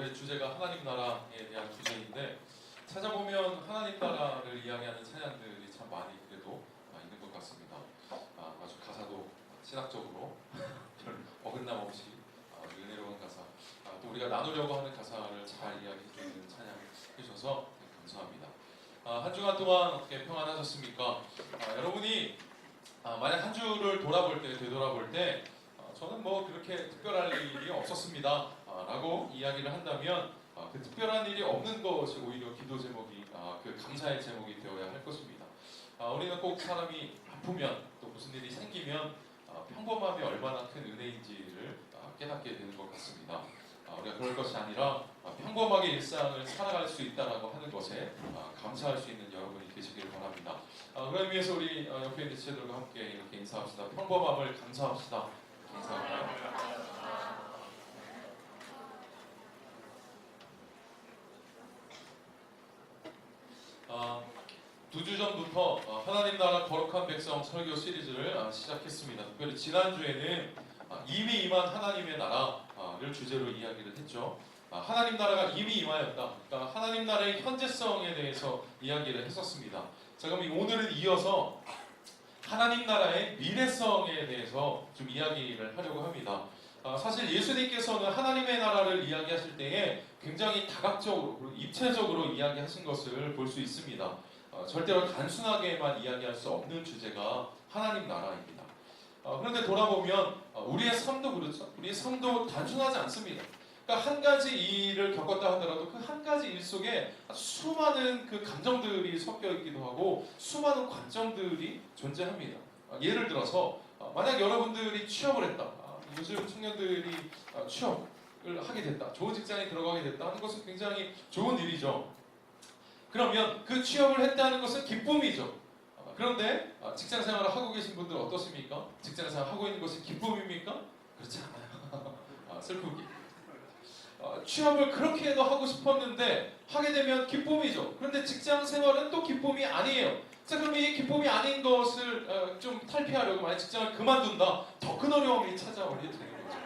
올해 주제가 하나님 나라에 대한 주제인데 찾아보면 하나님 나라를 이야기하는 찬양들이 참 많이 그래도 있는 것 같습니다. 아주 가사도 신학적으로 별 어긋남 없이 은혜로운 가사, 또 우리가 나누려고 하는 가사를 잘 이야기해주는 찬양을 해주셔서 감사합니다. 한 주간 동안 어떻게 평안하셨습니까? 여러분이 만약 한 주를 되돌아볼 때 저는 뭐 그렇게 특별할 일이 없었습니다 라고 이야기를 한다면 그 특별한 일이 없는 것이 오히려 기도 제목이 그 감사의 제목이 되어야 할 것입니다. 우리는 꼭 사람이 아프면 또 무슨 일이 생기면 평범함이 얼마나 큰 은혜인지를 깨닫게 되는 것 같습니다. 우리가 그럴 것이 아니라 평범하게 일상을 살아갈 수 있다라고 하는 것에 감사할 수 있는 여러분이 계시길 바랍니다. 그런 의미에서 우리 옆에 있는 지체들과 함께 이렇게 인사합시다. 평범함을 감사합시다. 인사합니다. 두 주 전부터 하나님 나라 거룩한 백성 설교 시리즈를 시작했습니다. 특별히 지난주에는 이미 임한 하나님의 나라를 주제로 이야기를 했죠. 하나님 나라가 이미 임하였다. 그러니까 하나님 나라의 현재성에 대해서 이야기를 했었습니다. 자, 그럼 오늘은 이어서 하나님 나라의 미래성에 대해서 좀 이야기를 하려고 합니다. 사실 예수님께서는 하나님의 나라를 이야기하실 때에 굉장히 다각적으로 그리고 입체적으로 이야기하신 것을 볼 수 있습니다. 절대로 단순하게만 이야기할 수 없는 주제가 하나님 나라입니다. 그런데 돌아보면 우리의 삶도 그렇죠. 우리의 삶도 단순하지 않습니다. 그러니까 한 가지 일을 겪었다 하더라도 그 한 가지 일 속에 수많은 그 감정들이 섞여 있기도 하고 수많은 관점들이 존재합니다. 예를 들어서 만약 여러분들이 취업을 했다. 요즘 청년들이 취업을 하게 됐다. 좋은 직장에 들어가게 됐다 하는 것은 굉장히 좋은 일이죠. 그러면 그 취업을 했다는 것은 기쁨이죠. 그런데 직장 생활을 하고 계신 분들 어떠십니까? 직장 생활을 하고 있는 것이 기쁨입니까? 그렇지 않아요. 슬프기. 취업을 그렇게도 하고 싶었는데 하게 되면 기쁨이죠. 그런데 직장 생활은 또 기쁨이 아니에요. 자, 그럼 이 기쁨이 아닌 것을 좀 탈피하려고 만약 직장을 그만둔다, 더 큰 어려움이 찾아오게 되는 거죠.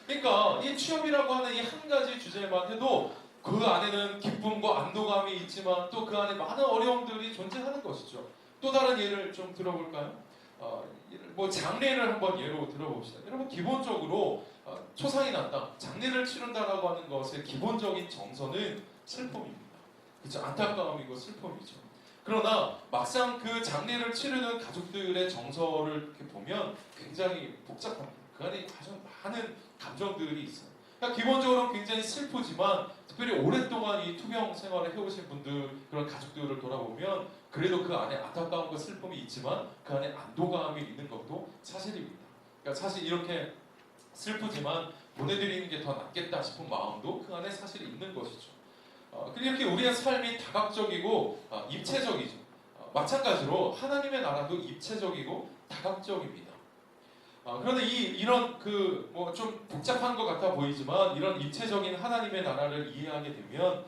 그러니까 이 취업이라고 하는 이 한 가지 주제만 해도 그 안에는 기쁨과 안도감이 있지만 또 그 안에 많은 어려움들이 존재하는 것이죠. 또 다른 예를 좀 들어볼까요? 뭐 장례를 한번 예로 들어봅시다. 여러분 기본적으로 초상이 난다, 장례를 치른다라고 하는 것의 기본적인 정서는 슬픔입니다. 그렇죠? 안타까움이고 슬픔이죠. 그러나 막상 그 장례를 치르는 가족들의 정서를 이렇게 보면 굉장히 복잡합니다. 그 안에 아주 많은 감정들이 있어요. 그러니까 기본적으로 굉장히 슬프지만 특별히 오랫동안 이 투병 생활을 해오신 분들, 그런 가족들을 돌아보면 그래도 그 안에 안타까움과 슬픔이 있지만 그 안에 안도감이 있는 것도 사실입니다. 그러니까 사실 이렇게 슬프지만 보내드리는 게 더 낫겠다 싶은 마음도 그 안에 사실 있는 것이죠. 이렇게 우리의 삶이 다각적이고 입체적이죠. 마찬가지로 하나님의 나라도 입체적이고 다각적입니다. 그런데 이런 뭐 좀 복잡한 것 같아 보이지만 이런 입체적인 하나님의 나라를 이해하게 되면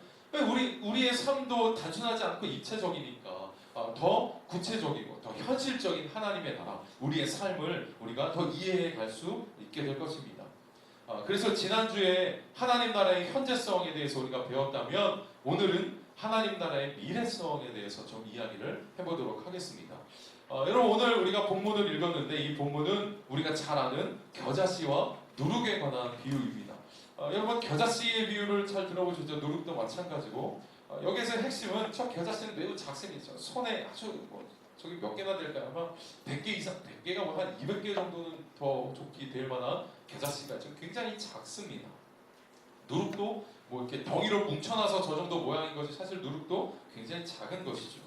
우리의 삶도 단순하지 않고 입체적이니까 더 구체적이고 더 현실적인 하나님의 나라, 우리의 삶을 우리가 더 이해해 갈 수 있게 될 것입니다. 그래서 지난주에 하나님 나라의 현재성에 대해서 우리가 배웠다면 오늘은 하나님 나라의 미래성에 대해서 좀 이야기를 해보도록 하겠습니다. 여러분 오늘 우리가 본문을 읽었는데 이 본문은 우리가 잘 아는 겨자씨와 누룩에 관한 비유입니다. 여러분 겨자씨의 비유를 잘 들어보셨죠? 누룩도 마찬가지고 여기서 핵심은 저 겨자씨는 매우 작습니다. 손에 아주 저기 몇 개나 될까요? 아마 100개 이상, 100개가 뭐 한 200개 정도는 더 좋게 될 만한 겨자씨가 좀 굉장히 작습니다. 누룩도 뭐 이렇게 덩이로 뭉쳐놔서 저 정도 모양인 것이 사실 누룩도 굉장히 작은 것이죠.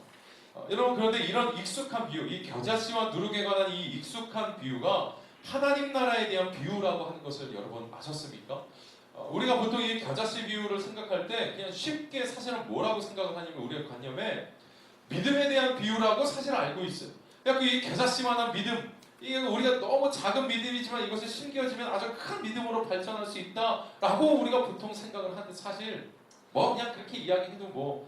여러분 그런데 이런 익숙한 비유, 이 겨자씨와 누룩에 관한 이 익숙한 비유가 하나님 나라에 대한 비유라고 하는 것을 여러분 아셨습니까? 우리가 보통 이 겨자씨 비유를 생각할 때 그냥 쉽게 사실은 뭐라고 생각을 하냐면 우리의 관념에 믿음에 대한 비유라고 사실 알고 있어요. 그러니까 이 겨자씨만한 믿음, 이게 우리가 너무 작은 믿음이지만 이것이 심겨지면 아주 큰 믿음으로 발전할 수 있다라고 우리가 보통 생각을 하는데 사실 뭐 그냥 그렇게 이야기해도 뭐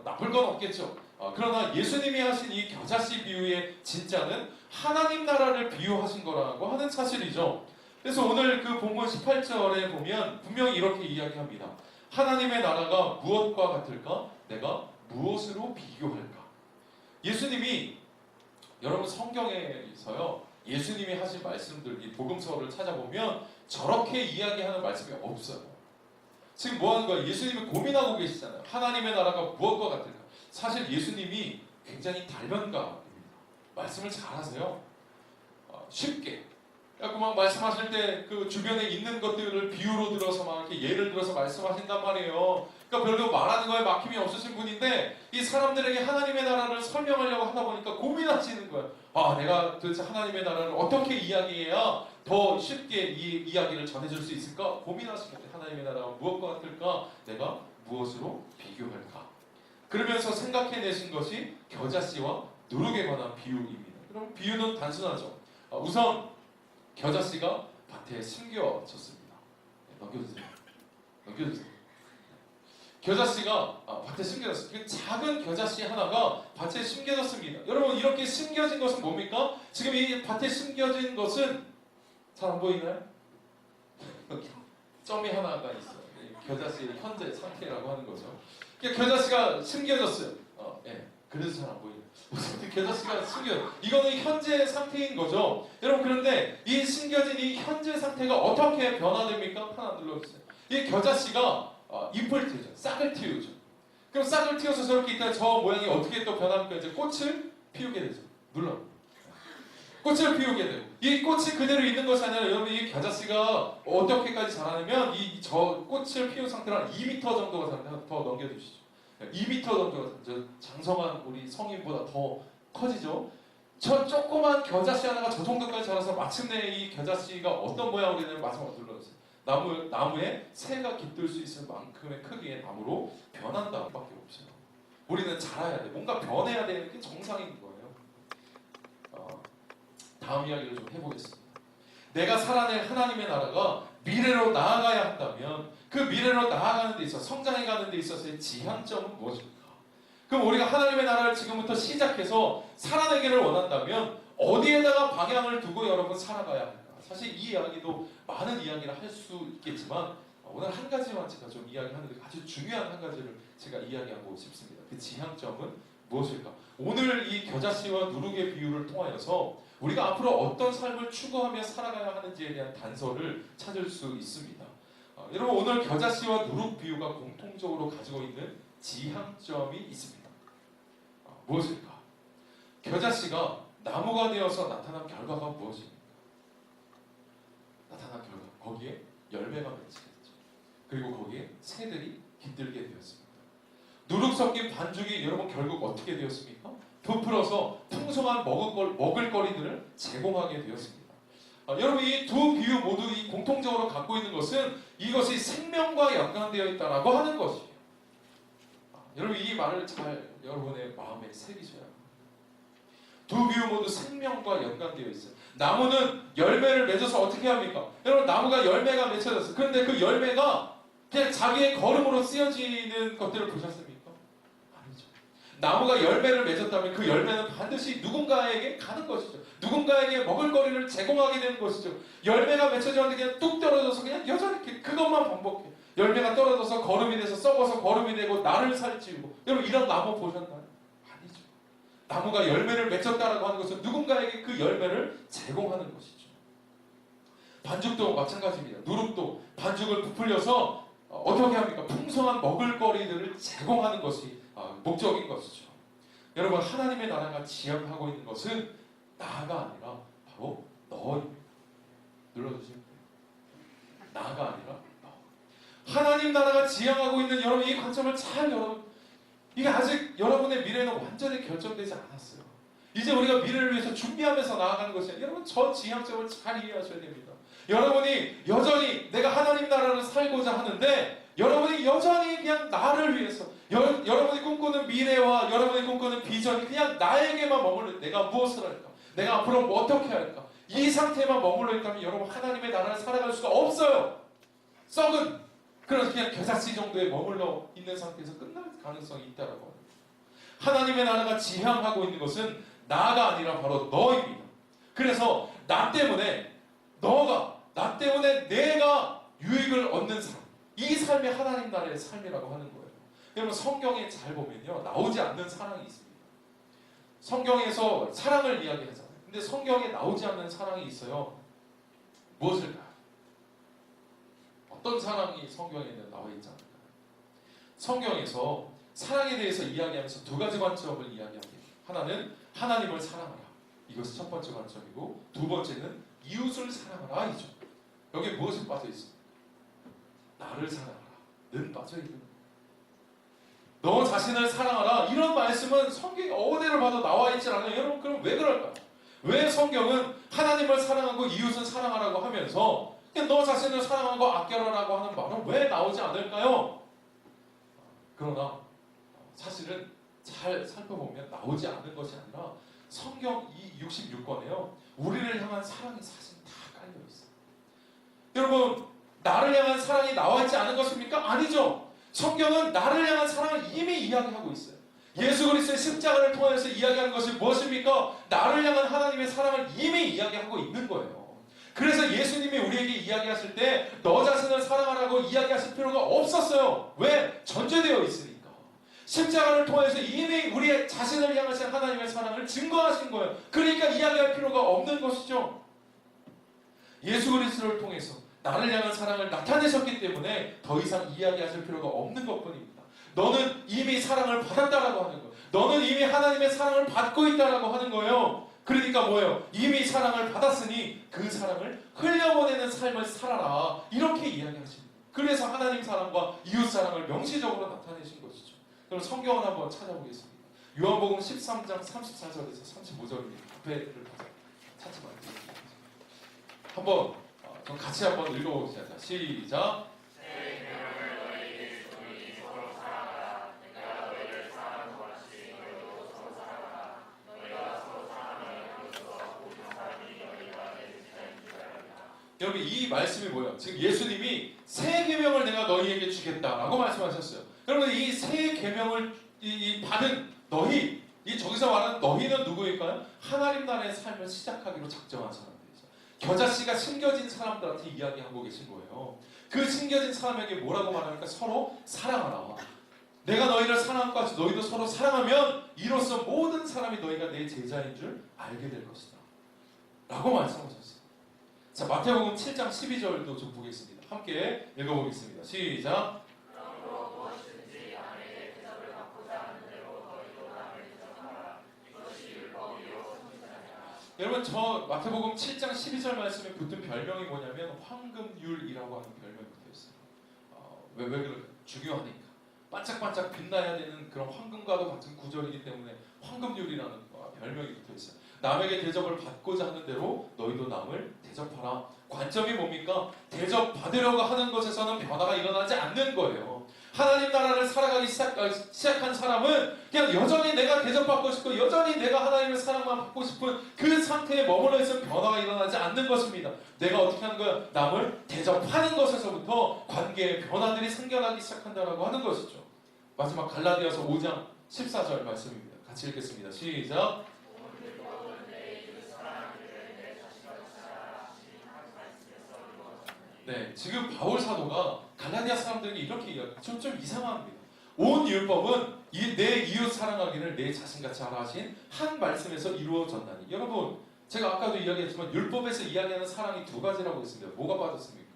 나쁠 건 없겠죠. 그러나 예수님이 하신 이 겨자씨 비유의 진짜는 하나님 나라를 비유하신 거라고 하는 사실이죠. 그래서 오늘 그 본문 18절에 보면 분명히 이렇게 이야기합니다. 하나님의 나라가 무엇과 같을까? 내가 무엇으로 비교할까? 예수님이 여러분 성경에서요 예수님이 하신 말씀들 이 복음서를 찾아보면 저렇게 이야기하는 말씀이 없어요. 지금 뭐 하는 거예요? 예수님이 고민하고 계시잖아요. 하나님의 나라가 무엇과 같을까? 사실 예수님이 굉장히 달변가입니다. 말씀을 잘하세요. 쉽게. 그래서 막 말씀하실 때 그 주변에 있는 것들을 비유로 들어서 막 이렇게 예를 들어서 말씀하신단 말이에요. 그러니까 별로 말하는 거에 막힘이 없으신 분인데 이 사람들에게 하나님의 나라를 설명하려고 하다 보니까 고민하시는 거예요. 아, 내가 도대체 하나님의 나라를 어떻게 이야기해야 더 쉽게 이 이야기를 전해줄 수 있을까? 고민하시는 거예요. 하나님의 나라가 무엇과 같을까? 내가 무엇으로 비교할까? 그러면서 생각해내신 것이 겨자씨와 누룩에 관한 비유입니다. 그럼 비유는 단순하죠. 우선 겨자씨가 밭에 심겨졌습니다. 넘겨주세요. 겨자씨가 밭에 심겨졌어요. 그 작은 겨자씨 하나가 밭에 심겨졌습니다. 여러분 이렇게 심겨진 것은 뭡니까? 지금 이 밭에 심겨진 것은 잘 안 보이나요? 점이 하나가 있어요. 겨자씨의 현재 상태라고 하는 거죠. 겨자씨가 심겨졌어요. 예. 그래서 잘 안 보이네요. 겨자씨가 심겨. 이거는 현재 상태인 거죠. 여러분 그런데 이 심겨진 이 현재 상태가 어떻게 변화됩니까? 하나 눌러주세요. 이 겨자씨가 잎을 틔우죠. 싹을 틔우죠. 그럼 싹을 틔워서 저렇게 있다가 저 모양이 어떻게 또 변합니까? 이제 꽃을 피우게 되죠. 눌러. 꽃을 피우게 돼요. 이 꽃이 그대로 있는 것이 아니라 여러분 이 겨자씨가 어떻게까지 자라냐면 저 꽃을 피운 상태로 한 2m 정도가 자라면 더 넘겨주시죠. 2m 정도가 장성한 우리 성인보다 더 커지죠. 저 조그만 겨자씨 하나가 저 정도까지 자라서 마침내 이 겨자씨가 어떤 모양으로 되냐면 마지막으로 눌러주세요. 나무에 새가 깃들 수 있을 만큼의 크기의 나무로 변한다밖에 없어요. 우리는 자라야 돼. 뭔가 변해야 되는 게 정상인 거예요. 다음 이야기를 좀 해보겠습니다. 내가 살아낼 하나님의 나라가 미래로 나아가야 한다면 그 미래로 나아가는 데 있어서 성장해가는 데 있어서의 지향점은 무엇일까? 그럼 우리가 하나님의 나라를 지금부터 시작해서 살아내기를 원한다면 어디에다가 방향을 두고 여러분 살아가야 할까? 사실 이 이야기도 많은 이야기를 할 수 있겠지만 오늘 한 가지만 제가 좀 이야기하는데 아주 중요한 한 가지를 제가 이야기하고 싶습니다. 그 지향점은 무엇일까? 오늘 이 겨자씨와 누룩의 비유를 통하여서 우리가 앞으로 어떤 삶을 추구하며 살아가야 하는지에 대한 단서를 찾을 수 있습니다. 여러분 오늘 겨자씨와 누룩 비유가 공통적으로 가지고 있는 지향점이 있습니다. 무엇일까? 겨자씨가 나무가 되어서 나타난 결과가 무엇입니까? 나타난 결과 거기에 열매가 맺히겠죠. 그리고 거기에 새들이 깃들게 되었습니다. 누룩 섞인 반죽이 여러분 결국 어떻게 되었습니까? 부풀어서 풍성한 먹을거리들을 제공하게 되었습니다. 여러분 이 두 비유 모두 이 공통적으로 갖고 있는 것은 이것이 생명과 연관되어 있다라고 하는 것이에요. 여러분 이 말을 잘 여러분의 마음에 새기셔야 합니다. 두 비유 모두 생명과 연관되어 있어요. 나무는 열매를 맺어서 어떻게 합니까? 여러분 나무가 열매가 맺혀졌어요. 그런데 그 열매가 그냥 자기의 걸음으로 쓰여지는 것들을 보셨습니까? 아니죠. 나무가 열매를 맺었다면 그 열매는 반드시 누군가에게 가는 것이죠. 누군가에게 먹을거리를 제공하게 되는 것이죠. 열매가 맺혀졌는데 그냥 뚝 떨어져서 그냥 여전히 그것만 반복해. 열매가 떨어져서 거름이 돼서 썩어서 거름이 되고 나를 살찌우고. 여러분 이런 나무 보셨나요? 아니죠. 나무가 열매를 맺었다라고 하는 것은 누군가에게 그 열매를 제공하는 것이죠. 반죽도 마찬가지입니다. 누룩도 반죽을 부풀려서 어떻게 합니까? 풍성한 먹을거리들을 제공하는 것이 목적인 것이죠. 여러분 하나님의 나라가 지향하고 있는 것은 나가 아니라 바로 너입니다. 눌러주시면 돼요. 나가 아니라 너. 하나님 나라가 지향하고 있는 여러분 이 관점을 잘 여러분 이게 아직 여러분의 미래는 완전히 결정되지 않았어요. 이제 우리가 미래를 위해서 준비하면서 나아가는 것이 여러분 저 지향점을 잘 이해하셔야 됩니다. 여러분이 여전히 내가 하나님 나라를 살고자 하는데 여러분이 여전히 그냥 나를 위해서 여러분이 꿈꾸는 미래와 여러분이 꿈꾸는 비전이 그냥 나에게만 머물러 내가 무엇을 할까? 내가 앞으로 뭐 어떻게 할까? 이 상태에만 머물러 있다면 여러분 하나님의 나라를 살아갈 수가 없어요. 썩은 그래서 그냥 겨자씨 정도에 머물러 있는 상태에서 끝날 가능성이 있다라고 합니다. 하나님의 나라가 지향하고 있는 것은 나가 아니라 바로 너입니다. 그래서 나 때문에 너가 나 때문에 내가 유익을 얻는 삶 이 삶이 하나님 나라의 삶이라고 하는 거예요. 여러분 성경에 잘 보면요, 나오지 않는 사랑이 있습니다. 성경에서 사랑을 이야기하잖아요. 근데 성경에 나오지 않는 사랑이 있어요. 무엇일까요? 어떤 사랑이 성경에는 나와 있지 않을까요? 성경에서 사랑에 대해서 이야기하면서 두 가지 관점을 이야기합니다. 하나는 하나님을 사랑하라. 이것이 첫 번째 관점이고, 두 번째는 이웃을 사랑하라 이죠. 여기에 무엇이 빠져 있습니까? 나를 사랑하라는 빠져 있는 거예요. 너 자신을 사랑하라, 이런 말씀은 성경에 어디를 봐도 나와 있지 않아요. 여러분, 그럼 왜 그럴까요? 왜 성경은 하나님을 사랑하고 이웃을 사랑하라고 하면서 그냥 너 자신을 사랑하고 아껴라라고 하는 말은 왜 나오지 않을까요? 그러나 사실은 잘 살펴보면 나오지 않은 것이 아니라 성경 이 66권에요, 우리를 향한 사랑이 사실 다 깔려 있어요. 여러분, 나를 향한 사랑이 나와 있지 않은 것입니까? 아니죠. 성경은 나를 향한 사랑을 이미 이야기하고 있어요. 예수 그리스도의 십자가를 통해서 이야기하는 것이 무엇입니까? 나를 향한 하나님의 사랑을 이미 이야기하고 있는 거예요. 그래서 예수님이 우리에게 이야기하실 때 너 자신을 사랑하라고 이야기하실 필요가 없었어요. 왜? 전제되어 있으니까. 십자가를 통해서 이미 우리 자신을 향하신 하나님의 사랑을 증거하신 거예요. 그러니까 이야기할 필요가 없는 것이죠. 예수 그리스도를 통해서 나를 향한 사랑을 나타내셨기 때문에 더 이상 이야기하실 필요가 없는 것뿐입니다. 너는 이미 사랑을 받았다라고 하는 거예요. 너는 이미 하나님의 사랑을 받고 있다라고 하는 거예요. 그러니까 뭐예요? 이미 사랑을 받았으니 그 사랑을 흘려보내는 삶을 살아라, 이렇게 이야기하십니다. 그래서 하나님 사랑과 이웃 사랑을 명시적으로 나타내신 것이죠. 그럼 성경을 한번 찾아보겠습니다. 요한복음 13장 34절에서 35절입니다. 앞에를 찾지 말고 한번 같이 한번 읽어보시죠. 시작. 여러분, 이 말씀이 뭐예요? 지금 예수님이 새 계명을 내가 너희에게 주겠다라고 말씀하셨어요. 여러분, 이 새 계명을 받은 너희, 이 저기서 말하는 너희는 누구일까요? 하나님 나라의 삶을 시작하기로 작정한 사람들이죠. 겨자씨가 심겨진 사람들한테 이야기하고 계신 거예요. 그 심겨진 사람에게 뭐라고 말합니까? 서로 사랑하라. 내가 너희를 사랑한 것 같이 너희도 서로 사랑하면 이로써 모든 사람이 너희가 내 제자인 줄 알게 될 것이다 라고 말씀하셨어요. 자, 마태복음 7장 12절도 좀 보겠습니다. 함께 읽어보겠습니다. 시작. 여러분, 저 마태복음 7장 12절 말씀에 붙은 별명이 뭐냐면 황금률이라고 하는 별명이 붙어있어요. 왜 그럴까요? 중요하니까. 반짝반짝 빛나야 되는 그런 황금과도 같은 구절이기 때문에 황금률이라는 별명이 붙어있어요. 남에게 대접을 받고자 하는 대로 너희도 남을 대접하라. 관점이 뭡니까? 대접받으려고 하는 것에서는 변화가 일어나지 않는 거예요. 하나님 나라를 살아가기 시작한 사람은 그냥 여전히 내가 대접받고 싶고 여전히 내가 하나님의 사랑만 받고 싶은 그 상태에 머물러 있으면 변화가 일어나지 않는 것입니다. 내가 어떻게 하는 거야? 남을 대접하는 것에서부터 관계의 변화들이 생겨나기 시작한다라고 하는 것이죠. 마지막 갈라디아서 5장 14절 말씀입니다. 같이 읽겠습니다. 시작. 네, 지금 바울 사도가 갈라디아 사람들에게 이렇게 이야기해요. 좀 이상합니다. 온 율법은 내 이웃 사랑하기를 내 자신같이 하라 하신 한 말씀에서 이루어졌나니. 여러분, 제가 아까도 이야기했지만 율법에서 이야기하는 사랑이 두 가지라고 했습니다. 뭐가 빠졌습니까?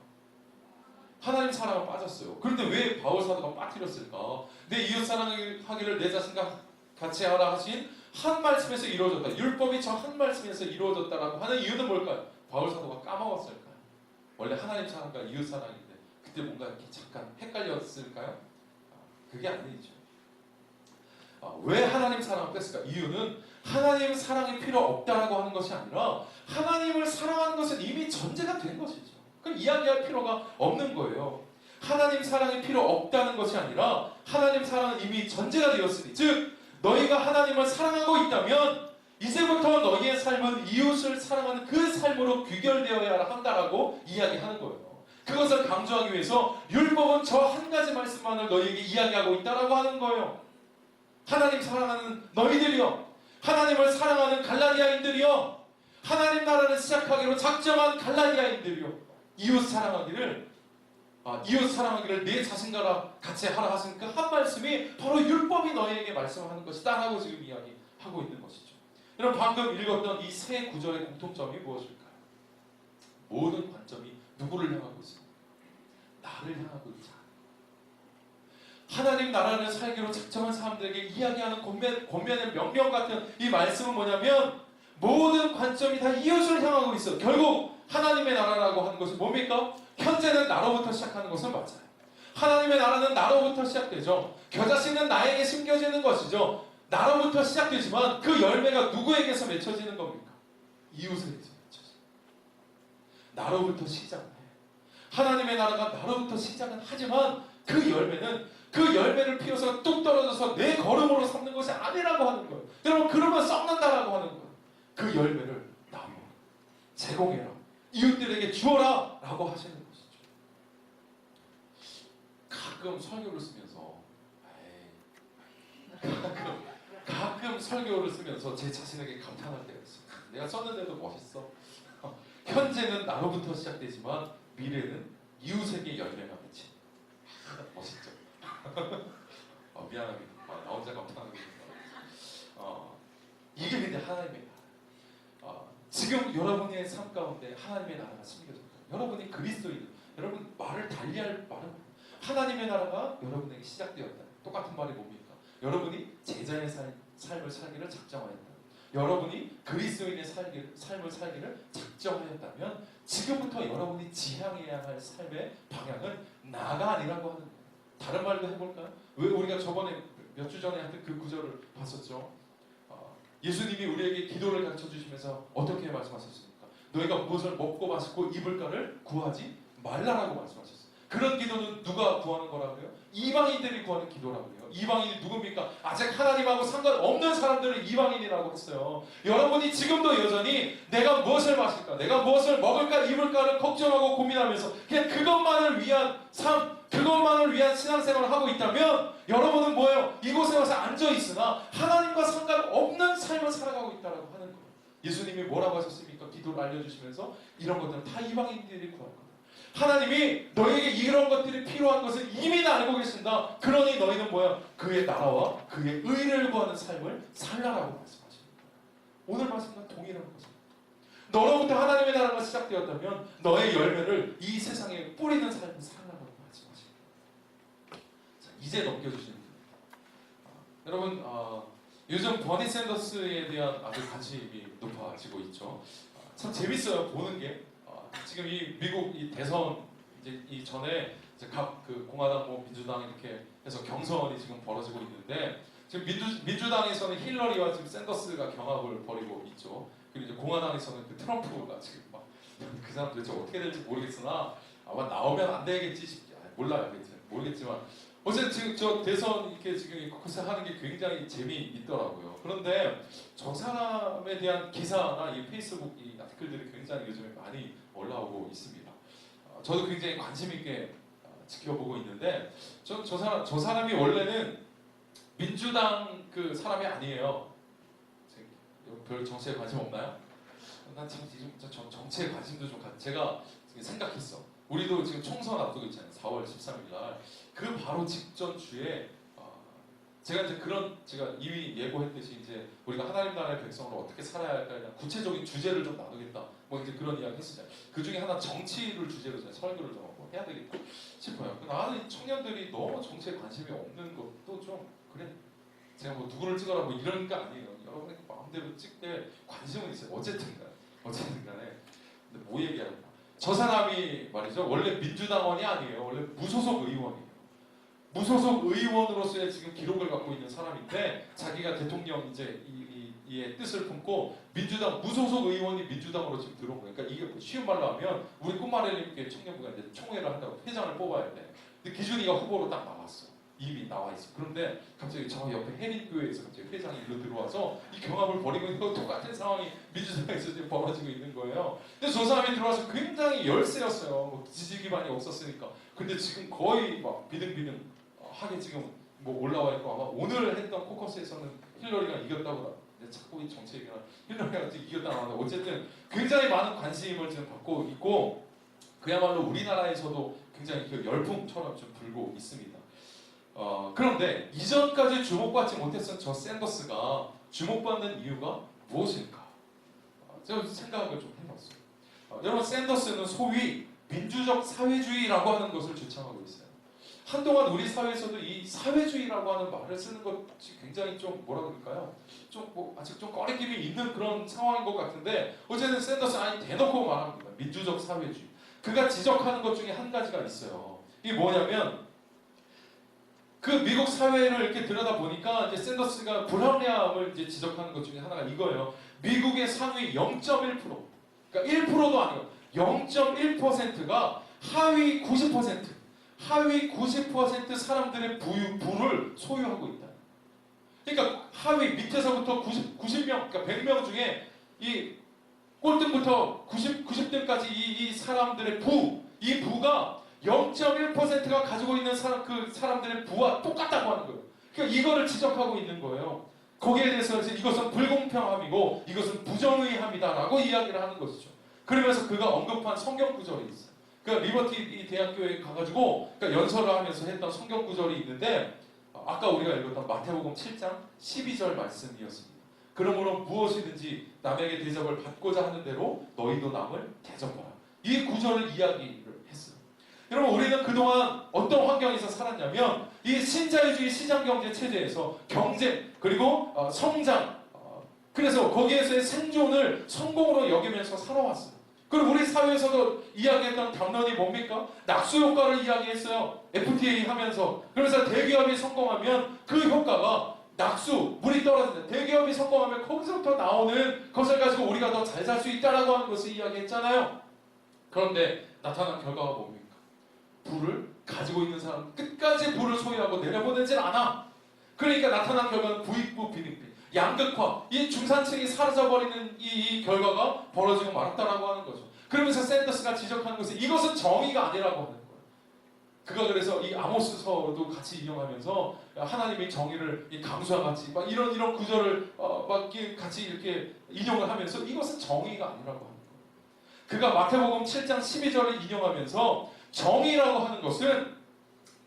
하나님 사랑은 빠졌어요. 그런데 왜 바울 사도가 빠뜨렸을까? 내 이웃 사랑하기를 내 자신같이 하라 하신 한 말씀에서 이루어졌다. 율법이 저 한 말씀에서 이루어졌다라고 하는 이유는 뭘까요? 바울 사도가 까먹었을까요? 원래 하나님 사랑과 이웃 사랑인데 그때 뭔가 이렇게 잠깐 헷갈렸을까요? 그게 아니죠. 왜 하나님 사랑을 뺐을까? 이유는 하나님 사랑이 필요 없다라고 하는 것이 아니라 하나님을 사랑하는 것은 이미 전제가 된 것이죠. 그럼 이야기할 필요가 없는 거예요. 하나님 사랑이 필요 없다는 것이 아니라 하나님 사랑은 이미 전제가 되었으니, 즉 너희가 하나님을 사랑하고 있다면 이제부터 너희의 삶은 이웃을 사랑하는 그 삶으로 귀결되어야 한다라고 이야기하는 거예요. 그것을 강조하기 위해서 율법은 저 한 가지 말씀만을 너희에게 이야기하고 있다라고 하는 거예요. 하나님 사랑하는 너희들이요, 하나님을 사랑하는 갈라디아인들이요, 하나님 나라를 시작하기로 작정한 갈라디아인들이요, 이웃 사랑하기를 이웃 사랑하기를 내 자신과 같이 하라 하신 그 한 말씀이 바로 율법이 너희에게 말씀하는 것이다 라고 지금 이야기하고 있는 것이죠. 여러분 방금 읽었던 이 세 구절의 공통점이 무엇일까요? 모든 관점이 누구를 향하고 있습니까? 나를 향하고 있지 않아요. 하나님 나라를 살기로 작정한 사람들에게 이야기하는 권면의 명령 같은 이 말씀은 뭐냐면 모든 관점이 다 이웃을 향하고 있어요. 결국 하나님의 나라라고 하는 것이 뭡니까? 현재는 나로부터 시작하는 것은 맞아요. 하나님의 나라는 나로부터 시작되죠. 겨자씨는 나에게 심겨지는 것이죠. 나로부터 시작되지만 그 열매가 누구에게서 맺혀지는 겁니까? 이웃에게서 맺혀져요. 나로부터 시작은 해. 하나님의 나라가 나로부터 시작은 하지만 그 열매를 피워서 뚝 떨어져서 내 걸음으로 삼는 것이 아니라고 하는 거예요. 여러분 그러면 썩는다라고 하는 거예요. 그 열매를 나무 제공해라. 이웃들에게 주어라 라고 하시는 것이죠. 가끔 설교를 쓰면서 가끔 설교를 쓰면서 제 자신에게 감탄할 때가 있어요. 내가 썼는데도 멋있어. 현재는 나로부터 시작되지만 미래는 이웃에게 열매가 맺힌. 멋있죠? 미안합니다. 나 혼자 감탄하고 있습니다. 이게 근데 하나님의 나라. 지금 여러분의 삶 가운데 하나님의 나라가 심겨졌다. 여러분이 그리스도인, 여러분 말을 달리할 말은 하나님의 나라가 여러분에게 시작되었다. 똑같은 말이 뭡니까? 여러분이 제자의 삶을 살기를 작정하였다. 여러분이 그리스도인의 삶을 살기를 작정하였다면 지금부터 여러분이 지향해야 할 삶의 방향은 나가 아니라고 하는 거예요. 다른 말도 해볼까요? 왜 우리가 저번에 몇 주 전에 했던 그 구절을 봤었죠? 예수님이 우리에게 기도를 가르쳐 주시면서 어떻게 말씀하셨습니까? 너희가 무엇을 먹고 마시고 입을까를 구하지 말라라고 말씀하셨어요. 그런 기도는 누가 구하는 거라고요? 이방인들이 구하는 기도라고요. 이방인이 누굽니까? 아직 하나님하고 상관없는 사람들을 이방인이라고 했어요. 여러분이 지금도 여전히 내가 무엇을 마실까? 내가 무엇을 먹을까? 입을까를 걱정하고 고민하면서 그냥 그것만을 위한 삶, 그것만을 위한 신앙생활을 하고 있다면 여러분은 뭐예요? 이곳에 와서 앉아있으나 하나님과 상관없는 삶을 살아가고 있다고 하는 거예요. 예수님이 뭐라고 하셨습니까? 기도를 알려주시면서 이런 것들은 다 이방인들이 구할 거다. 하나님이 너에게 이런 것들이 필요한 것을 이미 다 알고 계신다. 그러니 너희는 뭐야? 그의 나라와 그의 의를 구하는 삶을 살라라고 말씀하십니다. 오늘 말씀과 동일한 것입니다. 너로부터 하나님의 나라가 시작되었다면 너의 열매를 이 세상에 뿌리는 삶을 살라고 말씀하십니다. 자, 이제 넘겨주시면 됩니다. 여러분 요즘 버니 샌더스에 대한 아주 관심이 높아지고 있죠. 참 재밌어요. 보는 게. 지금 이 미국 이 대선 이제 이 전에 이제 각 그 공화당 뭐 민주당 이렇게 해서 경선이 지금 벌어지고 있는데 지금 민주당에서는 힐러리와 지금 샌더스가 경합을 벌이고 있죠. 그리고 이제 공화당에서는 그 트럼프가 지금 막 그 사람 도대체 어떻게 될지 모르겠으나 아마 나오면 안 되겠지 싶지 몰라요. 모르겠지만 어쨌든 지금 저 대선 이렇게 지금 하는 게 굉장히 재미있더라고요. 그런데 저 사람에 대한 기사나 이 페이스북 이 아티클들이 굉장히 요즘에 많이 올라오고 있습니다. 저도 굉장히 관심 있게 지켜보고 있는데 저 사람이 원래는 민주당 그 사람이 아니에요. 별 정치에 관심 없나요? 난 참 정치에 관심도 좀 제가 생각했어. 우리도 지금 총선 앞두고 있잖아요. 4월 13일 날. 그 바로 직전 주에 제가 이제 제가 이미 예고했듯이 이제 우리가 하나님 나라의 백성으로 어떻게 살아야 할까에 대한 구체적인 주제를 좀 나누겠다. 뭐 이제 그런 이야기 했었잖아요. 그 중에 하나 정치를 주제로 설교를 좀 해야 되겠다 싶어요. 나는 청년들이 너무 정치에 관심이 없는 것도 좀 그래. 제가 뭐 누구를 찍어라 뭐 이런 게 아니에요. 여러분의 마음대로 찍되 관심은 있어요. 어쨌든 간에. 근데 뭐 얘기하냐? 저 사람이 말이죠. 원래 민주당원이 아니에요. 원래 무소속 의원이에요. 무소속 의원으로서의 지금 기록을 갖고 있는 사람인데 자기가 대통령 이제 이의 뜻을 품고 민주당 무소속 의원이 민주당으로 지금 들어온 거예요. 그러니까 이게 쉬운 말로 하면 우리 꿈마레님께 청년부가 이제 총회를 한다고 회장을 뽑아야 돼. 근데 기준이가 후보로 딱 나왔어. 이미 나와 있어. 그런데 갑자기 저 옆에 해린교회에서 갑자기 회장이 일로 들어와서 이 경합을 벌이고 있는 거 똑같은 상황이 민주당에서 지금 벌어지고 있는 거예요. 근데 저 사람이 들어와서 굉장히 열세였어요. 뭐 지지 기반이 없었으니까. 근데 지금 거의 막 비등비등 하게 지금 뭐 올라와 있고 아마 오늘 했던 코커스에서는 힐러리가 이겼다고 자꾸 이 정치 얘기가 힐러리가 이겼다고 하는데 어쨌든 굉장히 많은 관심을 지금 받고 있고 그야말로 우리나라에서도 굉장히 그 열풍처럼 좀 불고 있습니다. 그런데 이전까지 주목받지 못했던 저 샌더스가 주목받는 이유가 무엇일까? 제가 생각을 좀 해봤어요. 여러분, 샌더스는 소위 민주적 사회주의라고 하는 것을 주창하고 있어요. 한동안 우리 사회에서도 이 사회주의라고 하는 말을 쓰는 것이 굉장히 좀 뭐라 그럴까요? 좀 아직 좀 꺼리낌이 있는 그런 상황인 것 같은데, 어쨌든 샌더스 아니 대놓고 말합니다. 민주적 사회주의. 그가 지적하는 것 중에 한 가지가 있어요. 이게 뭐냐면 그 미국 사회를 이렇게 들여다 보니까 이제 샌더스가 불합리함을 이제 지적하는 것 중에 하나가 이거예요. 미국의 상위 0.1%, 그러니까 1%도 아니고 0.1%가 하위 90%. 하위 90% 사람들의 부를 소유하고 있다. 그러니까 하위 밑에서부터 90명, 그러니까 100명 중에 이 꼴등부터 90등까지 이 사람들의 이 부가 0.1%가 가지고 있는 그 사람들의 부와 똑같다고 하는 거예요. 그러니까 이거를 지적하고 있는 거예요. 거기에 대해서 이것은 불공평함이고 이것은 부정의함이다라고 이야기를 하는 것이죠. 그러면서 그가 언급한 성경 구절이 있어요. 그 리버티 대학교에 가가지고 그러니까 연설을 하면서 했던 성경 구절이 있는데, 아까 우리가 읽었던 마태복음 7장 12절 말씀이었습니다. 그러므로 무엇이든지 남에게 대접을 받고자 하는 대로 너희도 남을 대접하라. 이 구절을 이야기를 했어요. 여러분, 우리는 그동안 어떤 환경에서 살았냐면 이 신자유주의 시장경제 체제에서 경쟁 그리고 성장, 그래서 거기에서의 생존을 성공으로 여기면서 살아왔어요. 그리고 우리 사회에서도 이야기했던 담론이 뭡니까? 낙수 효과를 이야기했어요. FTA 하면서. 그래서 대기업이 성공하면 그 효과가 낙수, 물이 떨어진다. 대기업이 성공하면 거기서부터 나오는 것을 가지고 우리가 더 잘 살 수 있다라고 하는 것을 이야기했잖아요. 그런데 나타난 결과가 뭡니까? 부를 가지고 있는 사람 끝까지 부를 소유하고 내려보내질 않아. 그러니까 나타난 결과는 부익부 빈익빈, 양극화, 이 중산층이 사라져버리는 이 결과가 벌어지고 말았다라고 하는 거죠. 그러면서 샌더스가 지적하는 것은 이것은 정의가 아니라고 하는 거예요. 그가 그래서 이 아모스서도 같이 인용하면서 하나님의 정의를 강수와 같이 막 이런 구절을 막 같이 이렇게 인용을 하면서 이것은 정의가 아니라고 하는 거예요. 그가 마태복음 7장 12절을 인용하면서 정의라고 하는 것은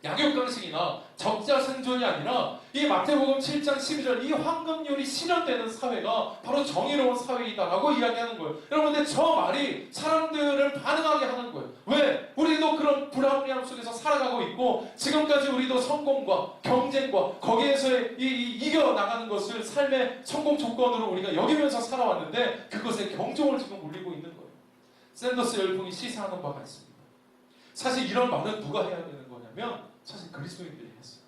양육강식이나 적자 생존이 아니라 이 마태복음 7장 12절 이 황금률이 실현되는 사회가 바로 정의로운 사회이다라고 이야기하는 거예요. 여러분, 근데 저 말이 사람들을 반응하게 하는 거예요. 왜? 우리도 그런 불합리함 속에서 살아가고 있고 지금까지 우리도 성공과 경쟁과 거기에서 이겨나가는 것을 삶의 성공 조건으로 우리가 여기면서 살아왔는데 그것에 경종을 지금 울리고 있는 거예요. 샌더스 열풍이 시사하는 바가 있습니다. 사실 이런 말은 누가 해야 되는 거냐면 사실 그리스도인들이 했어요.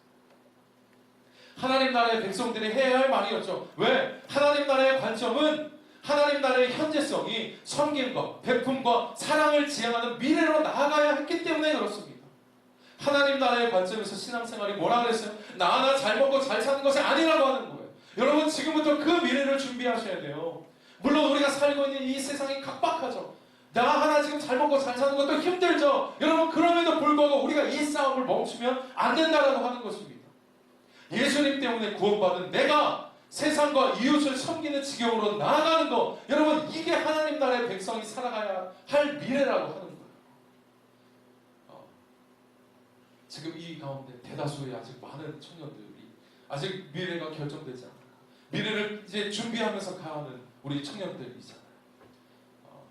하나님 나라의 백성들이 해야 할 말이었죠. 왜? 하나님 나라의 관점은 하나님 나라의 현재성이 섬김과 베품과 사랑을 지향하는 미래로 나아가야 했기 때문에 그렇습니다. 하나님 나라의 관점에서 신앙생활이 뭐라 그랬어요? 나 하나 잘 먹고 잘 사는 것이 아니라고 하는 거예요. 여러분, 지금부터 그 미래를 준비하셔야 돼요. 물론 우리가 살고 있는 이 세상이 각박하죠. 나 하나 지금 잘 먹고 잘 사는 것도 힘들죠. 여러분, 그럼에도 불구하고 우리가 이 싸움을 멈추면 안 된다라고 하는 것입니다. 예수님 때문에 구원받은 내가 세상과 이웃을 섬기는 지경으로 나아가는 것, 여러분, 이게 하나님 나라의 백성이 살아가야 할 미래라고 하는 거예요. 지금 이 가운데 대다수의 아직 많은 청년들이 아직 미래가 결정되지 않고 미래를 이제 준비하면서 가는 우리 청년들이잖아요.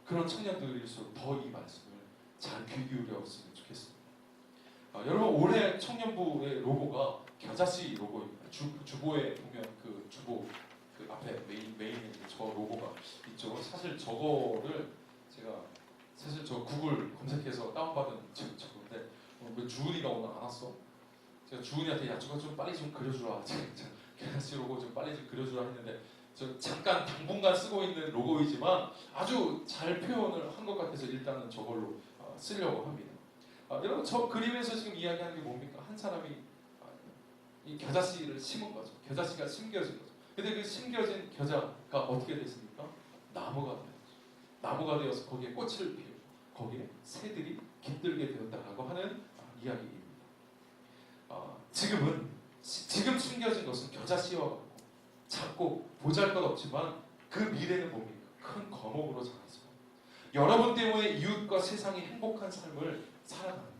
그런 청년들일수록 더 이 말씀을 잘 귀 기울였으면 좋겠습니다. 여러분, 올해 청년부의 로고가 겨자씨 로고입니다. 주보에 보면 그 주보 그 앞에 메인에 저 로고가 있죠. 사실 저거를 제가 사실 저 구글 검색해서 다운받은 저건데 왜 주은이가 오늘 안 왔어? 제가 주은이한테 야 저거 좀 빨리 좀 그려주라. 겨자씨 로고 좀 빨리 좀 그려주라 했는데 저 잠깐 당분간 쓰고 있는 로고이지만 아주 잘 표현을 한 것 같아서 일단은 저걸로 쓰려고 합니다. 여러분, 저 그림에서 지금 이야기하는 게 뭡니까? 한 사람이 이 겨자씨를 심은 거죠. 겨자씨가 심겨진 거죠. 근데 그 심겨진 겨자가 어떻게 됐습니까? 나무가 되었죠. 나무가 되어서 거기에 꽃을 피우고 거기에 새들이 깃들게 되었다라고 하는 이야기입니다. 지금 심겨진 것은 겨자씨와 같고 작고 보잘것없지만 그 미래는 뭡니까? 큰 거목으로 자라서 여러분 때문에 이웃과 세상이 행복한 삶을 살아가는 거예요.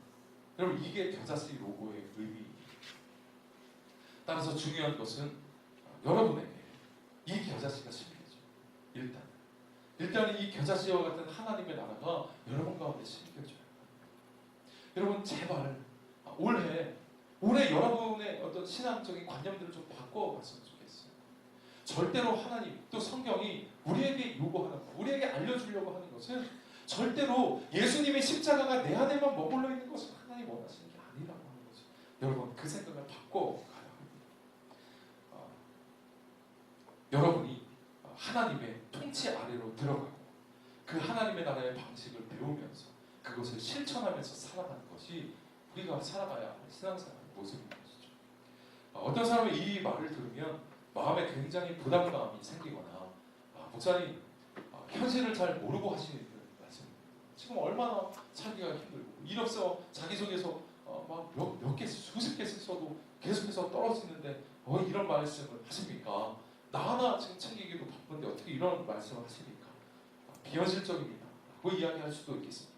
여러분 이게 겨자씨 로고의 의미입니다. 따라서 중요한 것은 여러분에게 이 겨자씨가 심겨져. 일단 이 겨자씨와 같은 하나님의 나라가 여러분 가운데 심겨져요. 여러분 제발 올해 여러분의 어떤 신앙적인 관념들을 좀 바꿔봤으면 좋겠어요. 절대로 하나님 또 성경이 우리에게 요구하는 것, 우리에게 알려주려고 하는 것은 절대로 예수님의 십자가가 내 안에만 머물러 있는 것을 하나님 원하시는 게 아니라고 하는 거죠. 여러분 그 생각을 바꿔가야 합니다. 여러분이 하나님의 통치 아래로 들어가고 그 하나님의 나라의 방식을 배우면서 그것을 실천하면서 살아가는 것이 우리가 살아가야 할 신앙생활의 모습인 것이죠. 어떤 사람이 이 말을 들으면 마음에 굉장히 부담감이 생기거나 목사님 현실을 잘 모르고 하시는 말씀입니다. 지금 얼마나 살기가 힘들고 이력서 자기소개서 막 몇 개 수십 개 써도 계속해서 떨어지는데 이런 말씀을 하십니까? 나 하나 지금 챙기기도 바쁜데 어떻게 이런 말씀을 하십니까? 비현실적입니다 라고 이야기할 수도 있겠습니다.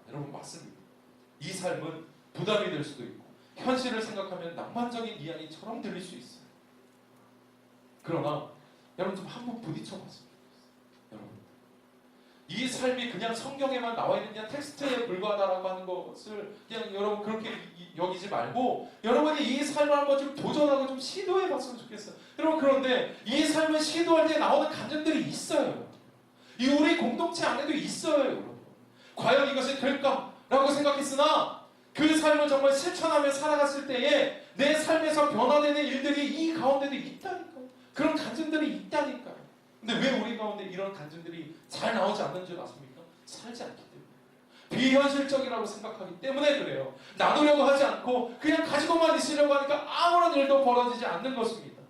여러분 맞습니다. 이 삶은 부담이 될 수도 있고 현실을 생각하면 낭만적인 이야기처럼 들릴 수 있어요. 그러나 여러분 좀 한번 부딪혀봤으면 좋겠어요. 여러분 이 삶이 그냥 성경에만 나와 있는 그냥 텍스트에 불과하다라고 하는 것을 그냥 여러분 그렇게 여기지 말고 여러분이 이 삶을 한번 좀 도전하고 좀 시도해봤으면 좋겠어요. 여러분 그런데 이 삶을 시도할 때 나오는 감정들이 있어요. 이 우리 공동체 안에도 있어요. 여러분 과연 이것이 될까라고 생각했으나 그 삶을 정말 실천하며 살아갔을 때에 내 삶에서 변화되는 일들이 이 가운데도 있다니까요. 그런 간증들이 있다니까요. 근데 왜 우리 가운데 이런 간증들이 잘 나오지 않는 줄 아십니까? 살지 않기 때문에. 비현실적이라고 생각하기 때문에 그래요. 나누려고 하지 않고 그냥 가지고만 있으려고 하니까 아무런 일도 벌어지지 않는 것입니다.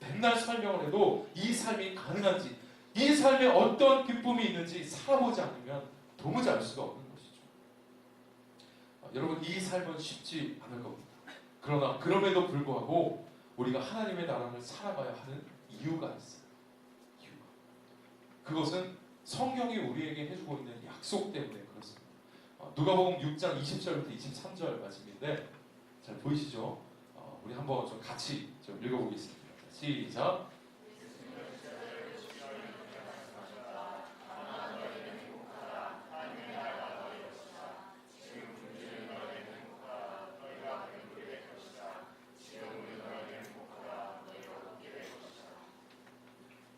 맨날 설명을 해도 이 삶이 가능한지 이 삶에 어떤 기쁨이 있는지 살아보지 않으면 도무지 알 수가 없는 것이죠. 여러분 이 삶은 쉽지 않을 겁니다. 그러나 그럼에도 불구하고 우리가 하나님의 나라를 살아가야 하는 이유가 있어요. 그것은 성경이 우리에게 해주고 있는 약속 때문에 그렇습니다. 누가복음 6장 20절부터 23절 말씀인데 잘 보이시죠? 우리 한번 좀 같이 좀 읽어보겠습니다. 시작.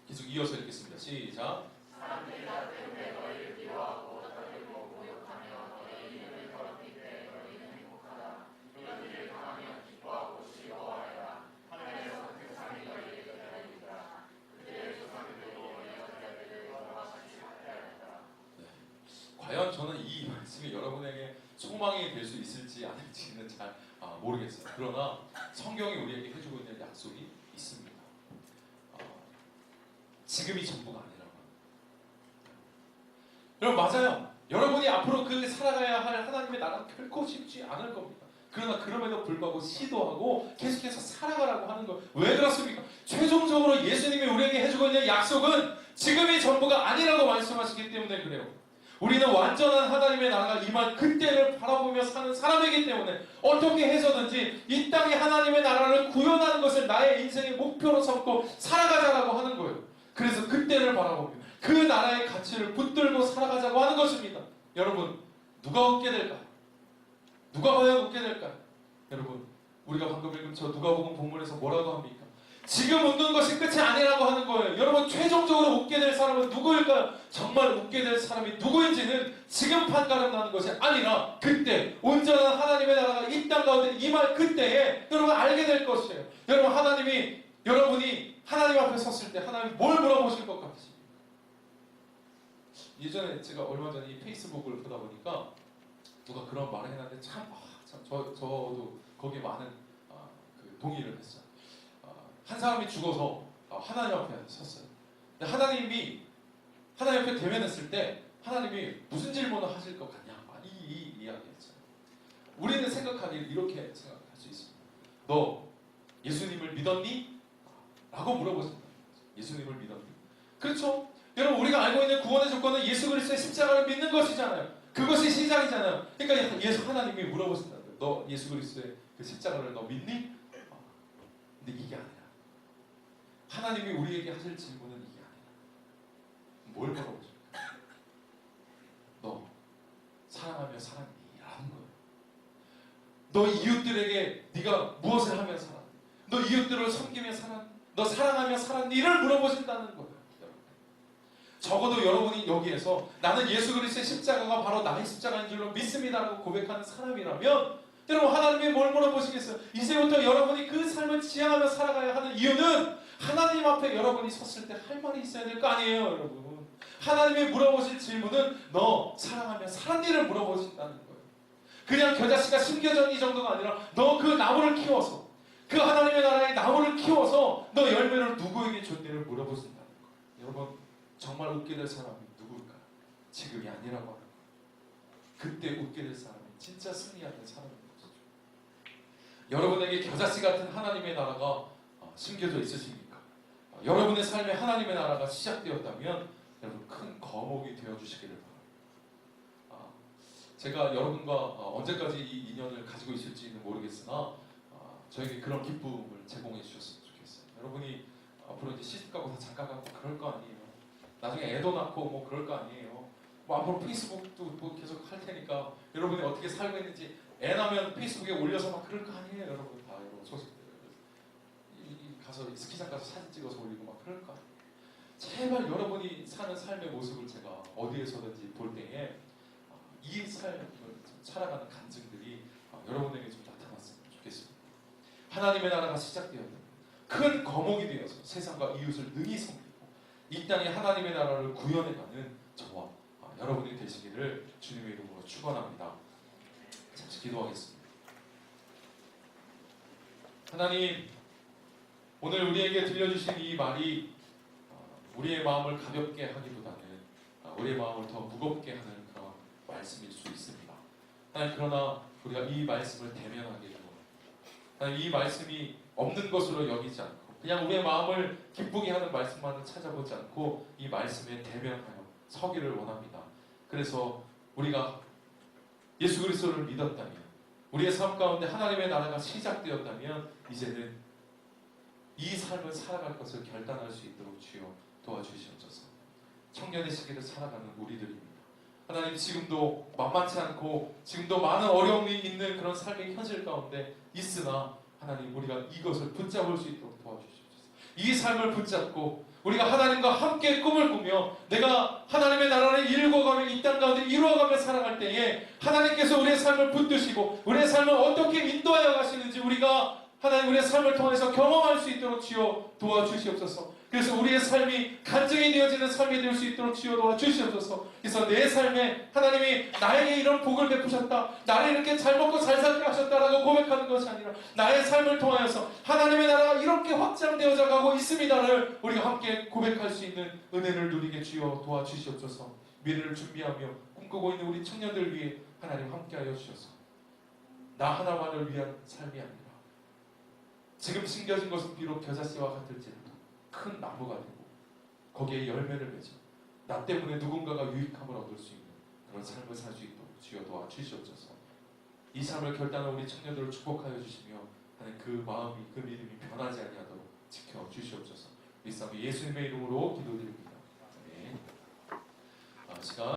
계속 이어서 읽겠습니다. 시작. 사람들이 나 때문에 너희를 미워하고 떨리고 모욕하며 너희 이름을 더럽힐 때 너희는 행복하다. 이런 일을 당하면 기뻐하고 즐거워하라. 하늘에서 그 상이 너희에게 기다립니다. 그들의 조상들도 너희 여자들을 너와 같이 학대하리라. 과연 저는 이 말씀이 여러분에게 소망이 될 수 있을지 아닐지는 잘 모르겠어요. 그러나 성경이 우리에게 해주고 있는 약속이 있습니다. 지금이 전부가 아니라고 합니다. 여러분 맞아요. 여러분이 앞으로 그 살아가야 할 하나님의 나라는 결코 쉽지 않을 겁니다. 그러나 그럼에도 불구하고 시도하고 계속해서 살아가라고 하는 거. 왜 그렇습니까? 최종적으로 예수님이 우리에게 해주고 있는 약속은 지금이 전부가 아니라고 말씀하시기 때문에 그래요. 우리는 완전한 하나님의 나라가 임할 그때를 바라보며 사는 사람이기 때문에 어떻게 해서든지 이 땅에 하나님의 나라를 구현하는 것을 나의 인생의 목표로 삼고 살아가자라고 하는 거예요. 그래서 그때를 바라보며 그 나라의 가치를 붙들고 살아가자고 하는 것입니다. 여러분 누가 웃게 될까요? 누가 과연 웃게 될까요? 여러분 우리가 방금 읽은 저 누가복음 본문에서 뭐라고 합니까? 지금 웃는 것이 끝이 아니라고 하는 거예요. 여러분 최종적으로 웃게 될 사람은 누구일까요? 정말 웃게 될 사람이 누구인지는 지금 판가름 나는 것이 아니라 그때 온전한 하나님의 나라가 이 땅 가운데 임할 그때에 여러분 알게 될 것이에요. 여러분 여러분이 하나님 앞에 섰을 때 하나님 뭘 물어보실 것 같으십니까? 예전에 제가 얼마 전에 이 페이스북을 보다 보니까 누가 그런 말을 해놨는데 저도 거기에 많은 동의를 했어요. 한 사람이 죽어서 하나님 앞에 섰어요. 근데 하나님 앞에 대면했을 때 하나님이 무슨 질문을 하실 것 같냐? 이 이야기였어요. 우리는 생각하기를 이렇게 생각할 수 있습니다. 너 예수님을 믿었니? 라고 물어보신다. 예수님을 믿었니? 그렇죠? 여러분 우리가 알고 있는 구원의 조건은 예수 그리스도의 십자가를 믿는 것이잖아요. 그것이 시작이잖아요. 그러니까 예수 하나님이 물어보신다는 거예요. 너 예수 그리스도의 그 십자가를 너 믿니? 근데 이게 아니라 하나님이 우리에게 하실 질문은 이게 아니라 뭘 물어보실까? 너 사랑하며 살았니? 라는 거예요. 너 이웃들에게 네가 무엇을 하며 살았니? 너 이웃들을 섬기며 살았니? 너 사랑하며 살았니? 이를 물어보신다는 거예요. 적어도 여러분이 여기에서 나는 예수 그리스도의 십자가가 바로 나의 십자가인 줄로 믿습니다라고 고백하는 사람이라면 여러분 하나님이 뭘 물어보시겠어요? 이제부터 여러분이 그 삶을 지향하며 살아가야 하는 이유는 하나님 앞에 여러분이 섰을 때 할 말이 있어야 될 거 아니에요, 여러분. 하나님이 물어보실 질문은 너 사랑하며 살았니를 물어보신다는 거예요. 그냥 겨자씨가 심겨진 이 정도가 아니라 너 그 나무를 키워서 그 하나님의 나라의 나무를 키워서 너 열매를 누구에게 줬니를 물어보신다는 거예요. 여러분 정말 웃게 될 사람이 누굴까? 지금이 아니라고 하는 거예요. 그때 웃게 될 사람이 진짜 승리하는 사람인 것이죠. 여러분에게 겨자씨 같은 하나님의 나라가 심겨져 있으십니까? 여러분의 삶에 하나님의 나라가 시작되었다면 여러분 큰 거목이 되어주시기를 바랍니다. 제가 여러분과 언제까지 이 인연을 가지고 있을지는 모르겠으나 저에게 그런 기쁨을 제공해 주셨으면 좋겠어요. 여러분이 앞으로 이제 시집가고 다 장가가고 그럴 거 아니에요. 나중에 애도 낳고 뭐 그럴 거 아니에요. 뭐 앞으로 페이스북도 뭐 계속 할 테니까 여러분이 어떻게 살고 있는지 애 나면 페이스북에 올려서 막 그럴 거 아니에요. 여러분 다 이런 소식들 가서 스키장 가서 사진 찍어서 올리고 막 그럴 거 아니에요. 제발 여러분이 사는 삶의 모습을 제가 어디에서든지 볼 때에 이 삶을 살아가는 간증들이 여러분에게 좀 나타났으면 좋겠습니다. 하나님의 나라가 시작되었다. 큰 거목이 되어서 세상과 이웃을 능히 섬기고 이 땅에 하나님의 나라를 구현해가는 저와 여러분이 되시기를 주님의 이름으로 축원합니다. 잠시 기도하겠습니다. 하나님, 오늘 우리에게 들려주신 이 말이 우리의 마음을 가볍게 하기보다는 우리의 마음을 더 무겁게 하는 그런 말씀일 수 있습니다. 하나님, 그러나 우리가 이 말씀을 대면하게 되고 하나님, 이 말씀이 없는 것으로 여기지 않고 그냥 우리의 마음을 기쁘게 하는 말씀만을 찾아보지 않고 이 말씀에 대면하여 서기를 원합니다. 그래서 우리가 예수 그리스도를 믿었다면 우리의 삶 가운데 하나님의 나라가 시작되었다면 이제는 이 삶을 살아갈 것을 결단할 수 있도록 주여 도와주시옵소서. 청년의 시기를 살아가는 우리들입니다. 하나님, 지금도 만만치 않고 지금도 많은 어려움이 있는 그런 삶의 현실 가운데 있으나 하나님, 우리가 이것을 붙잡을 수 있도록 도와주시옵소서. 이 삶을 붙잡고 우리가 하나님과 함께 꿈을 꾸며 내가 하나님의 나라를 이루어가며 이 땅 가운데 이루어가며 살아갈 때에 하나님께서 우리의 삶을 붙드시고 우리의 삶을 어떻게 인도하여 가시는지 우리가 하나님 우리의 삶을 통해서 경험할 수 있도록 주여 도와주시옵소서. 그래서 우리의 삶이 간증이 되어지는 삶이 될 수 있도록 주여 도와주시옵소서. 그래서 내 삶에 하나님이 나에게 이런 복을 베푸셨다, 나를 이렇게 잘 먹고 잘 살게 하셨다라고 고백하는 것이 아니라 나의 삶을 통하여서 하나님의 나라가 이렇게 확장되어져 가고 있습니다를 우리가 함께 고백할 수 있는 은혜를 누리게 주여 도와주시옵소서. 미래를 준비하며 꿈꾸고 있는 우리 청년들 위해 하나님 함께하여 주셔서 나 하나만을 위한 삶이 아니라 지금 심겨진 것은 비록 겨자씨와 같을지라도 큰 나무가 되고 거기에 열매를 맺어 나 때문에 누군가가 유익함을 얻을 수 있는 그런 삶을 살 수 있도록 주여 도와주시옵소서. 이 삶을 결단한 우리 청년들을 축복하여 주시며 하는 그 마음이 그 믿음이 변하지 아니하도록 지켜주시옵소서. 이 싸움이 예수님의 이름으로 기도드립니다. 아멘. 시간